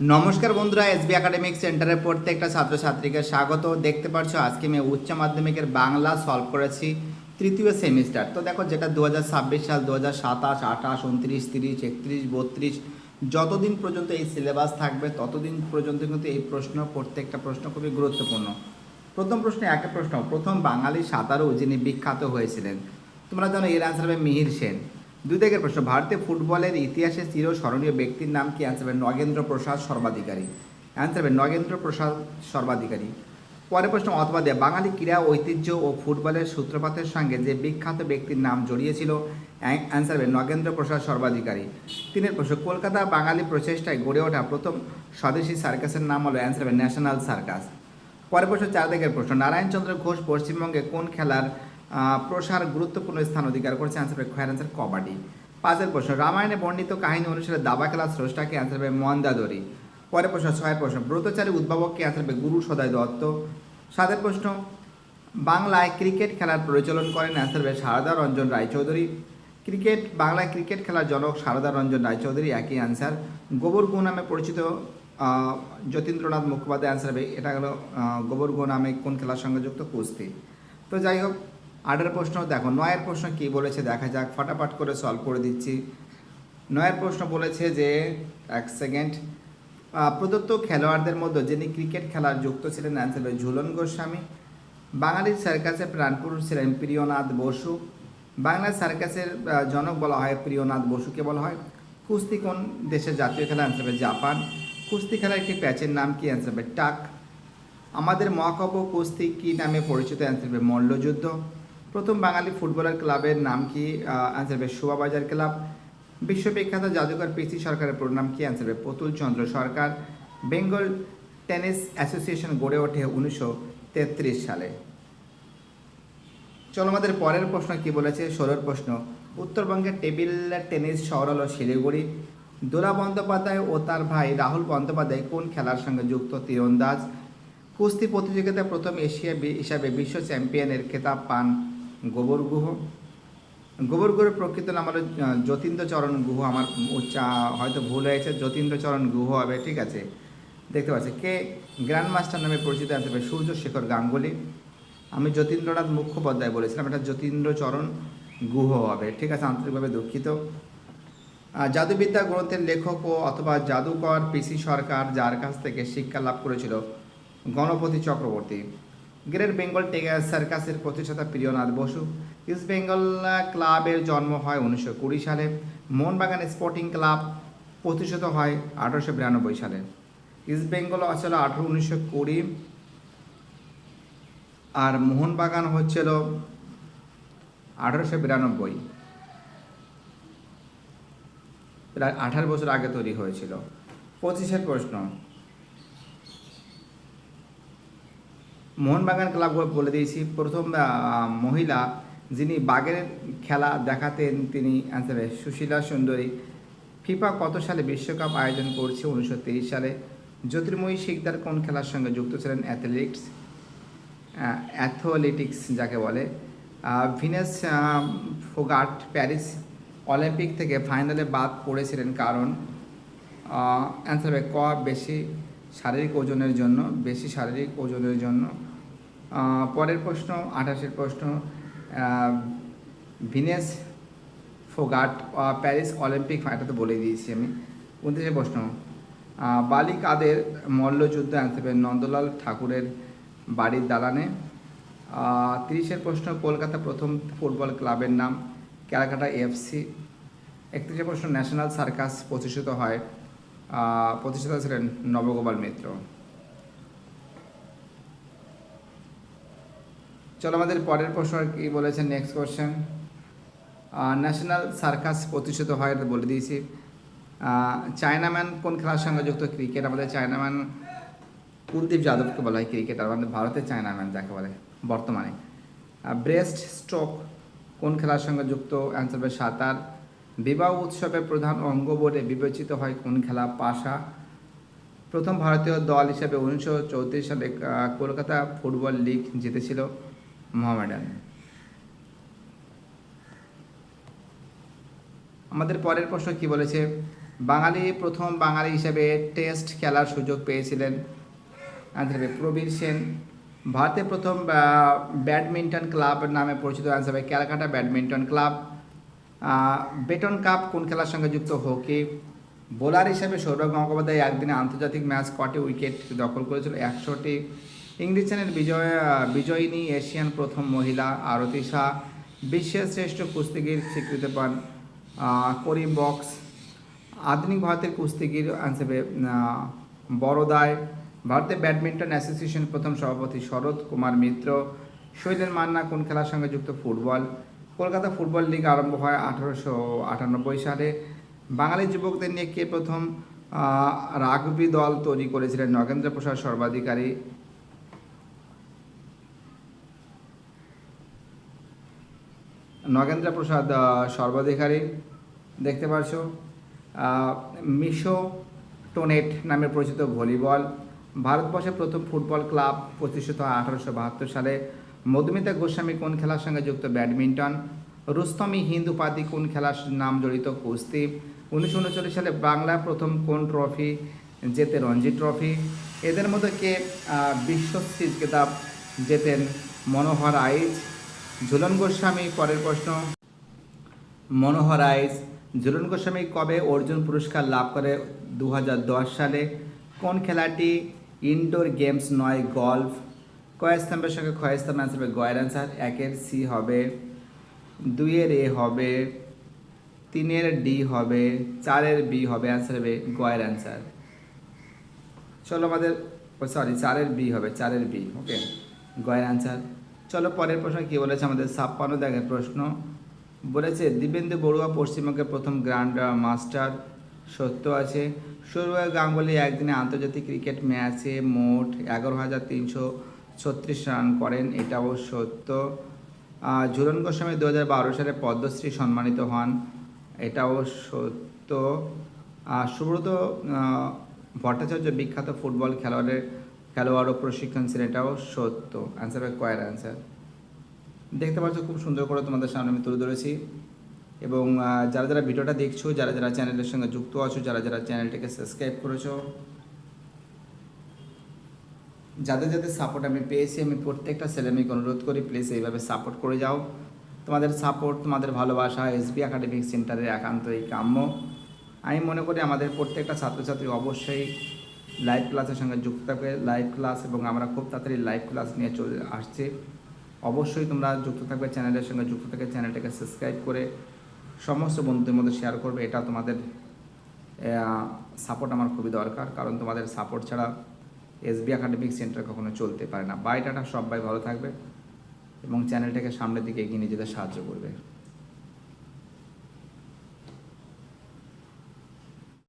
নমস্কার বন্ধুরা, SB academic সেন্টারের প্রত্যেকটা ছাত্রছাত্রীকে স্বাগত। দেখতে পাচ্ছ আজকে আমি উচ্চ মাধ্যমিকের বাংলা সলভ করেছি তৃতীয় সেমিস্টার। তো দেখো, যেটা 2026 সাল, 2027, 28, 29, 30, 31, 32 যতদিন পর্যন্ত এই সিলেবাস থাকবে ততদিন পর্যন্ত কিন্তু এই প্রত্যেকটা প্রশ্ন খুবই গুরুত্বপূর্ণ। প্রথম প্রশ্নে একটা প্রশ্ন, প্রথম বাঙালি সাঁতারু যিনি বিখ্যাত হয়েছিলেন, তোমরা জানো এর আনসার হবে মিহির সেন। দুই দিকের প্রশ্ন, ভারতীয় ফুটবলের ইতিহাসে চিরস্মরণীয় ব্যক্তির নাম কি? অ্যান্সার হবে নগেন্দ্র প্রসাদ সর্বাধিকারী। অ্যান্সার হবে নগেন্দ্র প্রসাদ সর্বাধিকারী। পরের প্রশ্ন, অথবা দেয় বাঙালি ক্রীড়া ঐতিহ্য ও ফুটবলের সূত্রপাতের সঙ্গে যে বিখ্যাত ব্যক্তির নাম জড়িয়েছিল? অ্যান্সার হবে নগেন্দ্র প্রসাদ সর্বাধিকারী। তিনের প্রশ্ন, কলকাতা বাঙালি প্রচেষ্টায় গড়ে ওঠা প্রথম স্বদেশী সার্কাসের নাম হলো? অ্যান্সার হবে ন্যাশনাল সার্কাস। পরের প্রশ্ন, চার দিকের প্রশ্ন, নারায়ণচন্দ্র ঘোষ পশ্চিমবঙ্গে কোন খেলার প্রসার গুরুত্বপূর্ণ স্থান অধিকার করেছে? অ্যান্সার হবে খয়ের অ্যান্সার কবাডি। পাঁচের প্রশ্ন, রামায়ণে বর্ণিত কাহিনী অনুসারে দাবা খেলার স্রষ্টাকে? অ্যান্সার হবে মন্দাদরি। পরের প্রশ্ন, ছয়ের প্রশ্ন, ব্রতচারী উদ্ভাবককে? অ্যান্সার হবে গুরু সদয় দত্ত। সাতের প্রশ্ন, বাংলায় ক্রিকেট খেলার প্রচলন করেন? অ্যান্সার হবে সারদা রঞ্জন রায়চৌধুরী। বাংলায় ক্রিকেট খেলার জনক সারদা রঞ্জন রায়চৌধুরী, একই অ্যান্সার। গোবর গু নামে পরিচিত যতীন্দ্রনাথ মুখোপাধ্যায়, অ্যান্সার হবে এটা হলো গোবর গু নামে কোন খেলার সঙ্গে যুক্ত? কুস্তি। তো যাই হোক, 8 প্রশ্ন দেখো। 9 প্রশ্ন কি বলেছে দেখা যাক, ফটাফট করে সলভ করে দিচ্ছি। 9 প্রশ্ন বলেছে যে, এক সেকেন্ড, প্রদত্ত খেলোয়াড়দের মধ্যে যিনি ক্রিকেট খেলার যুক্ত ছিলেন? অ্যান্সার হবে ঝুলন গোস্বামী। বাঙালির সার্কাসের প্রাণপুরুষ ছিলেন প্রিয়নাথ বসু। বাংলার সার্কাসের জনক বলা হয় প্রিয়নাথ বসুকে বলা হয়। কুস্তি কোন দেশের জাতীয় খেলা? অ্যান্সার হবে জাপান। কুস্তি খেলার একটি প্যাচের নাম কি? অ্যান্সার হবে টাক। আমাদের মহাকাব্য কুস্তি কী নামে পরিচিত? অ্যান্সার হবে মল্লযুদ্ধ। প্রথম বাঙালি ফুটবলার ক্লাবের নাম কি? অ্যান্সার হবে শোভাবাজার ক্লাব। বিশ্ববিখ্যাত জাদুকর পিসি সরকারের পুরো নাম কি? অ্যান্সার হবে প্রতুল চন্দ্র সরকার। বেঙ্গল টেনিস অ্যাসোসিয়েশন গড়ে ওঠে 1933 সালে। চলো আমাদের পরের প্রশ্ন কি বলেছে, 16 প্রশ্ন, উত্তরবঙ্গের টেবিল টেনিস শহর হলো শিলিগুড়ি। দোলা বন্দ্যোপাধ্যায় ও তার ভাই রাহুল বন্দ্যোপাধ্যায় কোন খেলার সঙ্গে যুক্ত? তীরন্দাজ। কুস্তি প্রতিযোগিতায় প্রথম এশিয়া হিসাবে বিশ্ব চ্যাম্পিয়নের খেতাব পান গোবর গুহ। গোবর গুহের প্রকৃত নাম হলো যতীন্দ্রচরণ গুহ। আমার হয়তো ভুল হয়েছে, যতীন্দ্রচরণ গুহ হবে, ঠিক আছে। দেখতে পাচ্ছি কে গ্র্যান্ড মাস্টার নামে পরিচিত? আসবে সূর্য শেখর গাঙ্গুলি। আমি যতীন্দ্রনাথ মুখোপাধ্যায় বলেছিলাম, এটা যতীন্দ্রচরণ গুহ হবে, ঠিক আছে, আন্তরিকভাবে দুঃখিত। জাদুবিদ্যা গ্রন্থের লেখক ও অথবা জাদুকর পিসি সরকার, যার কাছ থেকে শিক্ষা লাভ করেছিল গণপতি চক্রবর্তী। গ্রেট বেঙ্গল সার্কাসের প্রতিষ্ঠাতা প্রিয়নাথ বসু। ইস্ট বেঙ্গল ক্লাবের জন্ম হয় 1920 সালে। মোহনবাগান স্পোর্টিং ক্লাব প্রতিষ্ঠিত হয় 1892 সালে। ইস্ট বেঙ্গল আসলে 1920, আর মোহনবাগান হচ্ছিল 1892, প্রায় 18 বছর আগে তৈরি হয়েছিল। 25 প্রশ্ন, মোহনবাগান ক্লাব বলে দিয়েছি। প্রথম মহিলা যিনি বাঘের খেলা দেখাতেন তিনি? অ্যান্সার সুশীলা সুন্দরী। ফিফা কত সালে বিশ্বকাপ আয়োজন করছে? 1923 সালে। জ্যোতির্ময়ী শিকদার কোন খেলার সঙ্গে যুক্ত ছিলেন? অ্যাথলেটিক্স যাকে বলে। ভিনাস ফোগাট প্যারিস অলিম্পিক থেকে ফাইনালে বাদ পড়েছিলেন কারণ? অ্যান্সার হবে ক, বেশি শারীরিক ওজনের জন্য। পরের প্রশ্ন, 28 প্রশ্ন, ভিনেস ফোগাট প্যারিস অলিম্পিক, এটা তো বলে দিয়েছি আমি। 29 প্রশ্ন, বালিকাদের মল্লযুদ্ধ? অ্যান্সার হবে নন্দলাল ঠাকুরের বাড়ির দালানে। 30 প্রশ্ন, কলকাতা প্রথম ফুটবল ক্লাবের নাম? ক্যালকাটা এফসি। 31 প্রশ্ন, ন্যাশনাল সার্কাস প্রতিষ্ঠাতা ছিলেন নবগোপাল মিত্র। চলো আমাদের পরের প্রশ্ন কি বলেছেন, নেক্সট কোশ্চেন। ন্যাশনাল সার্কাস প্রতিষ্ঠিত হয় বলে দিয়েছি। চায়নাম্যান কোন খেলার সঙ্গে যুক্ত? ক্রিকেট। আমাদের চায়নাম্যান কুলদীপ যাদবকে বলা হয় ক্রিকেটার, আমাদের ভারতের চায়নাম্যান যাকে বলে বর্তমানে। ব্রেস্ট স্ট্রোক কোন খেলার সঙ্গে যুক্ত? অ্যান্সার হবে সাঁতার। বিবাহ উৎসবের প্রধান অঙ্গ বলে বিবেচিত হয় কোন খেলা? পাশা। প্রথম ভারতীয় দল হিসেবে 1934 সালে কলকাতা ফুটবল লিগ জিতেছিল মোহামেডান। আমাদের পরের প্রশ্ন কি বলেছে, প্রথম বাঙালি হিসেবে টেস্ট খেলার সুযোগ পেয়েছিলেন, অ্যান্সার হবে প্রবীর সেন। ভারতে প্রথম ব্যাডমিন্টন ক্লাব নামে পরিচিত, অ্যান্সার হবে Calcutta badminton club. Button cup কোন খেলার সঙ্গে যুক্ত? হকি। বোলার হিসেবে সৌরভ গঙ্গোপাধ্যায় একদিনে আন্তর্জাতিক ম্যাচ কটি উইকেট দখল করেছিল? 100টি। ইংলিশ চ্যানেল বিজয়িনী এশিয়ান প্রথম মহিলা আরতি শাহ। বিশ্বের শ্রেষ্ঠ কুস্তিগির স্বীকৃতি পান করিম বক্স। আধুনিক ভারতের কুস্তিগির, অ্যান্সার হবে বড়দায়। ভারতের ব্যাডমিন্টন অ্যাসোসিয়েশন প্রথম সভাপতি শরৎ কুমার মিত্র। শৈলেন মান্না কোন খেলার সঙ্গে যুক্ত? ফুটবল। কলকাতা ফুটবল লিগ আরম্ভ হয় 1898 সালে। বাঙালি যুবকদের নিয়ে কে প্রথম রাগবি দল তৈরি করেছিলেন? নগেন্দ্র প্রসাদ সর্বাধিকারী। নগেন্দ্র প্রসাদ সর্বাধিকারী। দেখতে পাচ্ছ মিশো টোনেট নামে পরিচিত ভলিবল। ভারতবর্ষের প্রথম ফুটবল ক্লাব প্রতিষ্ঠিত হয় 1872 সালে। মধুমিতা গোস্বামী কোন খেলার সঙ্গে যুক্ত? ব্যাডমিন্টন। রুস্তম-ই হিন্দ উপাধি কোন খেলার নাম জড়িত? কুস্তি। 1939 সালে বাংলা প্রথম কোন ট্রফি জেতে? রঞ্জি ট্রফি। এদের মধ্যে কে বিশ্ব সিরিজ খেতাব জেতেন? মনোহর আইচ। ঝুলন গোস্বামী, পরের প্রশ্ন, মনোহর আইচ। ঝুলন গোস্বামী কবে অর্জুন পুরস্কার লাভ করে? 2010 সালে। কোন খেলাটি ইনডোর গেমস নয়, গল্ফ? কয় স্তম্ভের সঙ্গে ক্ষয় স্তম্ভ? অ্যান্সার হবে গয়ের অ্যান্সার। 1-এর সি হবে, 2-এর এ হবে, 3-এর ডি হবে, 4-এর বি হবে, অ্যান্সার হবে গয়ের অ্যান্সার। চলো আমাদের 4-এর বি হবে, 4-এর বি, ওকে, গয়ের অ্যান্সার। চলো পরের প্রশ্ন কী বলেছে আমাদের 56 দাগের প্রশ্ন বলেছে দিব্যেন্দু বড়ুয়া পশ্চিমবঙ্গের প্রথম গ্র্যান্ড মাস্টার। সত্য আছে। সৌরভ গাঙ্গুলি একদিনে আন্তর্জাতিক ক্রিকেট ম্যাচে মোট 11,336 রান করেন, এটাও সত্য। ঝুলন গোস্বামী 2012 সালে পদ্মশ্রী সম্মানিত হন, এটাও সত্য। সুব্রত ভট্টাচার্য বিখ্যাত ফুটবল খেলোয়াড় ও প্রশিক্ষণ ছিলেন, এটাও সত্য। অ্যান্সার হবে কয়ের অ্যান্সার। দেখতে পাচ্ছ খুব সুন্দর করে তোমাদের সামনে আমি তুলে ধরেছি। এবং যারা যারা ভিডিওটা দেখছো, যারা যারা চ্যানেলের সঙ্গে যুক্ত আছো, যারা যারা চ্যানেলটিকে সাবস্ক্রাইব করেছো, যাদের যাদের সাপোর্ট আমি পেয়েছি, আমি প্রত্যেকটা ছেলেমেয়েকে অনুরোধ করি প্লিজ এইভাবে সাপোর্ট করে যাও। তোমাদের সাপোর্ট, তোমাদের ভালোবাসা এসবি একাডেমিক সেন্টারের একান্তই কাম্য। আমি মনে করি আমাদের প্রত্যেকটা ছাত্রছাত্রী অবশ্যই লাইভ ক্লাসের সঙ্গে যুক্ত থাকবে, লাইভ ক্লাস, এবং আমরা খুব তাড়াতাড়ি লাইভ ক্লাস নিয়ে চলে আসছি। অবশ্যই তোমরা যুক্ত থাকবে, চ্যানেলের সঙ্গে যুক্ত থাকবে, চ্যানেলটাকে সাবস্ক্রাইব করে সমস্ত বন্ধুদের মধ্যে শেয়ার করবে। এটা তোমাদের সাপোর্ট আমার খুবই দরকার, কারণ তোমাদের সাপোর্ট ছাড়া এসবি একাডেমিক সেন্টার কখনো চলতে পারে না। বাই টাটা, সবাই ভালো থাকবে এবং চ্যানেলটাকে সামনের দিকে এগিয়ে নিয়ে যেতে সাহায্য করবে।